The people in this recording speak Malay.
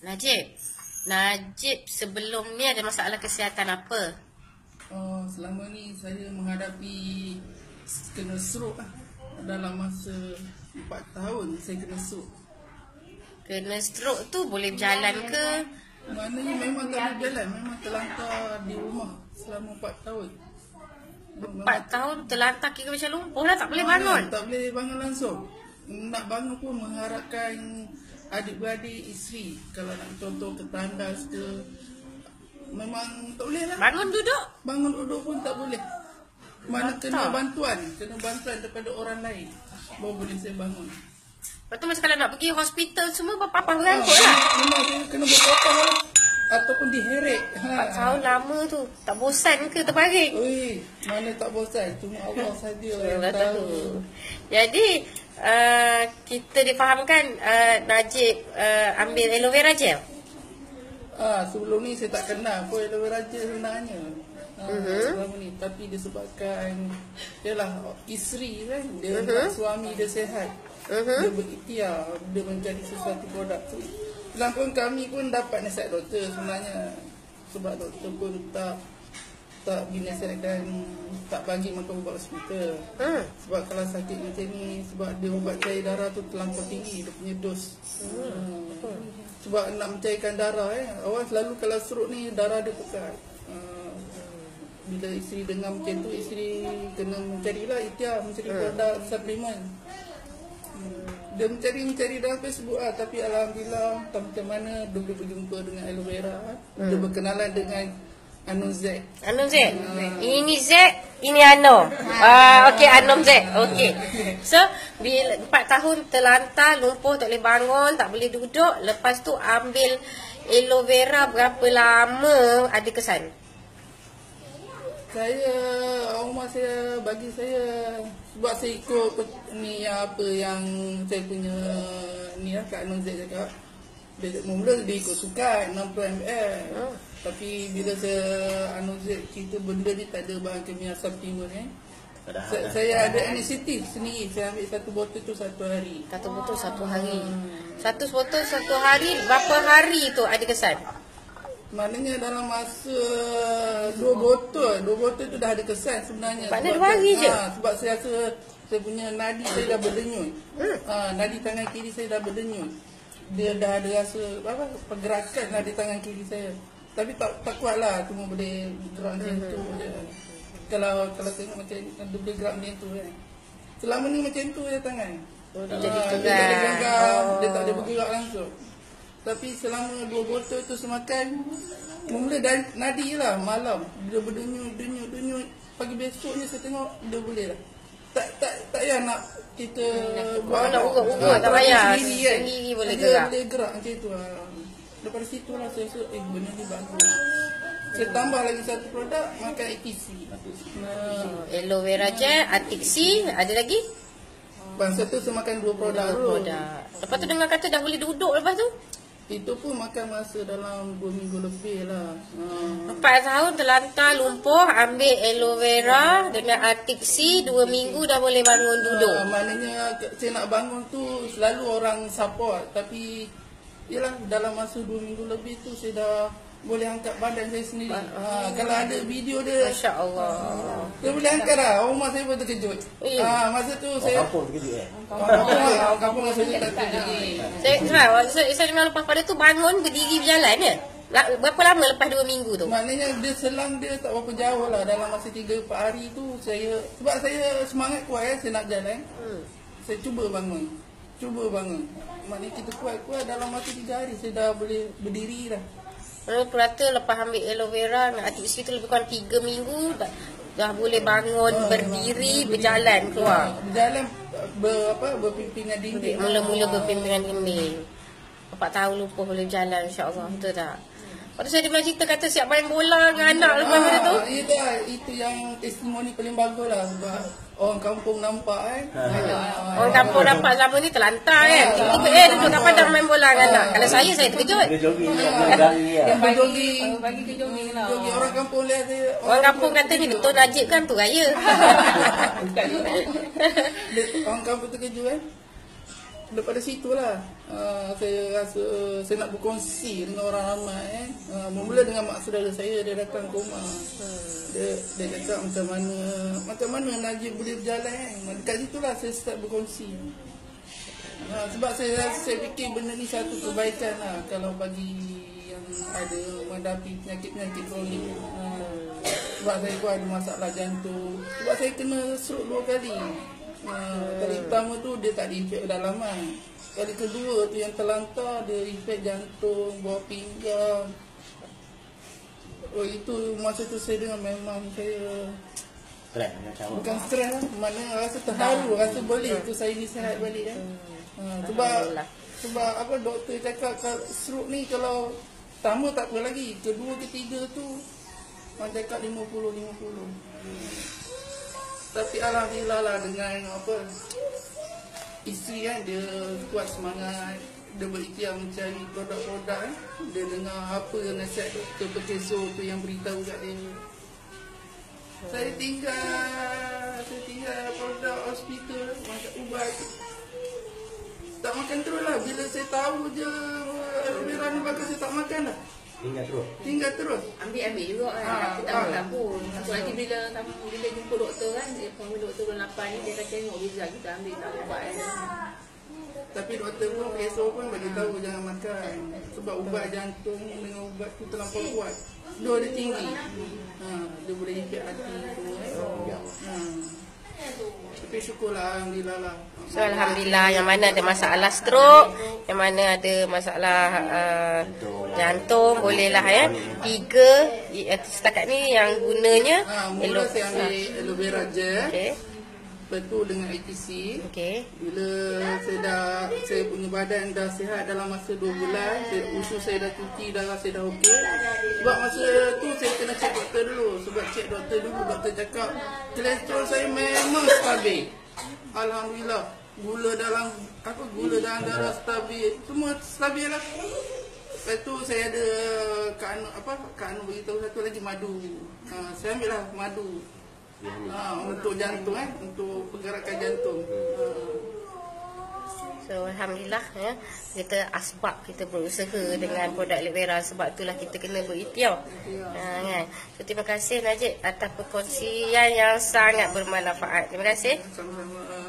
Najib sebelum ni ada masalah kesihatan apa? Selama ni saya menghadapi kena stroke lah. Dalam masa 4 tahun saya kena stroke. Kena stroke tu boleh berjalan ke? Maknanya memang tak boleh jalan, memang terlantar di rumah selama 4 tahun. 4 tahun terlantar kira macam lumpuh lah, tak boleh bangun. Tak boleh bangun langsung. Nak bangun pun mengharapkan adik-beradik, isteri. Kalau nak contoh ke tandas ke, memang tak boleh lah. Bangun duduk? Bangun duduk pun tak boleh. Mana kena bantuan daripada orang lain baru boleh saya bangun. Lepas tu masa kalau nak pergi hospital semua papa berangkut lah. Memang saya kena berpapah lah. Ataupun diheret. 4 tahun lama tu. Tak bosan ke terbaring? Ui, mana tak bosan. Cuma Allah saja yang tahu. Jadi kita difahamkan Najib ambil aloe vera gel. Sebelum ni saya tak kenal pun aloe vera gel sebenarnya. Selama ni. Tapi disebabkan yalah isteri kan, dia suami dia sihat. Dia berikhtiar, dia mencari sesuatu produk tu. Walaupun kami pun dapat nasihat doktor sebenarnya. Sebab doktor pun tak binasihatkan tak bagi makan ubat hospital. Sebab kalau sakit macam ni, sebab dia ubat cair darah tu terlampau tinggi, dia punya dos. Sebab nak mencairkan darah awal selalu kalau stroke ni darah dia pekat. Bila isteri dengar macam tu, isteri kena mencarilah ikhtiar, mencari produk suplemen. Dia mencari dalam Facebook tapi alhamdulillah tak macam mana dia boleh berjumpa dengan aloe vera. Dia berkenalan dengan Anom Z. Ini Z, ini Anom. Okey, Anom Z. Okey. So, bila 4 tahun terlantar, lumpuh, tak boleh bangun, tak boleh duduk, lepas tu ambil aloe vera, berapa lama ada kesan? Rumah saya bagi saya, sebab saya ikut ni apa yang saya punya ni lah Kak Anom Z cakap. Dia mula dia ikut sukan 60 ml. Tapi bila saya Anom Z cerita benda ni tak ada bahan kimia supplement saya ada inisiatif sendiri. Saya ambil 1 botol tu 1 hari. 1 botol 1 hari. 1 botol 1 hari, berapa hari tu ada kesan? Maknanya dalam masa 2 botol tu dah ada kesan sebenarnya. Maknanya 2 hari je? Sebab saya rasa saya punya nadi saya dah berdenyut. Nadi tangan kiri saya dah berdenyut. Dia dah ada rasa pergerakan lah di tangan kiri saya. Tapi tak kuat lah, cuma boleh gerak macam tu je. Kalau tengok macam dia boleh gerak macam tu kan. Selama ni macam tu je tangan. Dia jadi dia tak ada genggam, dia tak ada bergerak langsung. Tapi selama 2 botol tu semakan, mula nadi lah malam. Dia berdenyut. Pagi besoknya saya tengok dia boleh lah. Tak payah nak kita buat nak ugut-ugut, tak payah. Sendiri boleh gerak. Dia boleh gerak macam tu lah. Daripada situ lah saya rasa benda ni bagus. Saya tambah lagi 1 produk, makan ATC. Aloe vera gel, ATC, ada lagi? Bangsa tu saya makan 2 produk dulu. Lepas tu dengar kata dah boleh duduk lepas tu? Itu pun makan masa dalam 2 minggu lebih lah. 4 tahun terlantar, lumpuh, ambil aloe vera dengan ATC, 2 minggu dah boleh bangun duduk. Maknanya saya nak bangun tu selalu orang support. Tapi yalah dalam masa 2 minggu lebih tu saya dah boleh angkat badan saya sendiri. Kalau ada video dia, Masya Allah, dia boleh angkat lah. Rumah saya pun terkejut. Masa tu saya kampung terkejut kampung saya tak terkejut. Saya dengar lepas pada tu bangun, berdiri, berjalan ya? Berapa lama lepas 2 minggu tu? Maknanya dia selang dia tak berapa jauh lah. Dalam masa 3-4 hari tu sebab saya semangat kuat saya nak jalan. Saya cuba bangun. Maknanya kita kuat dalam masa 3 hari saya dah boleh berdiri dah. Rata lepas ambil aloe vera dengan ATC tu lebih kurang 3 minggu dah boleh bangun, berdiri, berjalan keluar. Berjalan berpimpingan dinding. Mula-mula berpimpingan dinding. 4 tahun lumpuh boleh berjalan, insya-Allah. Betul tak? Lepas tu saya dengar cerita kata siap main bola dengan anak lepas pada tu. Itu yang testimoni paling bagus lah. Sebab orang kampung nampak Orang kampung nampak selama ni terlantar kan. Tiba-tiba duduk kat padang main bola dengan anak. Kalau saya terkejut. Dia jogging, dia lari lah. Bagi ke jogging lah. Orang kampung lihat dia. Orang kampung kata ni betul Najib kan tu raya. Orang kampung terkejut daripada situlah saya rasa saya nak berkongsi dengan orang ramai. Bermula dengan mak saudara saya, dia datang ke rumah. Dia cakap macam mana Najib boleh berjalan. Dekat situlah saya start berkongsi. Sebab saya fikir benda ni satu kebaikan lah kalau bagi yang ada menghadapi penyakit-penyakit kronik. Sebab saya pun ada masalah jantung. Sebab saya kena stroke 2 kali. Kali pertama tu dia tak ada infek dalaman. Kali kedua tu yang terlantar dia infek jantung, bawah pinggang. Itu masa tu saya dengar memang saya bukan stres lah, mana rasa terharu, rasa boleh tu saya ni sihat balik kan. Sebab apa doktor cakap stroke ni kalau pertama tak apa lagi, kedua ketiga tu orang cakap 50-50. Tapi alhamdulillah lah dengan apa isteri kan, dia kuat semangat, dia berikhtiar mencari produk-produk kan. Dia dengar apa nasihat doktor Pekeso tu yang beritahu kat dia. Saya tinggal produk hospital, makan ubat. Tak makan terus lah. Bila saya tahu je Vera ni bakal saya tak makan lah. Tinggal terus. Ambil juga kan. Aku tak makan pun. Satu lagi bila jumpa doktor kan, dia panggil doktor bulan 8 ni, dia akan tengok visa kita ambil tak ubat kan. Tapi doktor pun, PSO pun bagi tahu jangan makan. Sebab ubat jantung dengan ubat tu terlampau kuat. Dua dia tinggi. Dia boleh infek hati semua. Tapi syukurlah, alhamdulillah lah. So alhamdulillah, yang mana ada masalah stroke, yang mana ada masalah jantung, bolehlah ya. 3 setakat ni yang gunanya mula saya ambil aloe vera gel. Okey. Lepas tu dengan ATC. Okey. Bila saya punya badan dah sihat dalam masa 2 bulan, usus saya dah cuci, darah saya dah okey. Sebab masa tu saya kena cek doktor dulu. Sebab cek doktor dulu, doktor cakap kolesterol saya memang stabil. Alhamdulillah. Gula dalam darah stabil. Semua stabil lah. Lepas tu saya ada Kak Anu beritahu satu lagi madu. Saya ambil lah madu. Untuk jantung kan, untuk pergerakan jantung. So alhamdulillah ya, kita asbab kita berusaha dengan produk aloe vera, sebab itulah kita kena berikhtiar. Kan. So terima kasih Najib atas perkongsian yang sangat bermanfaat. Terima kasih. Sama-sama.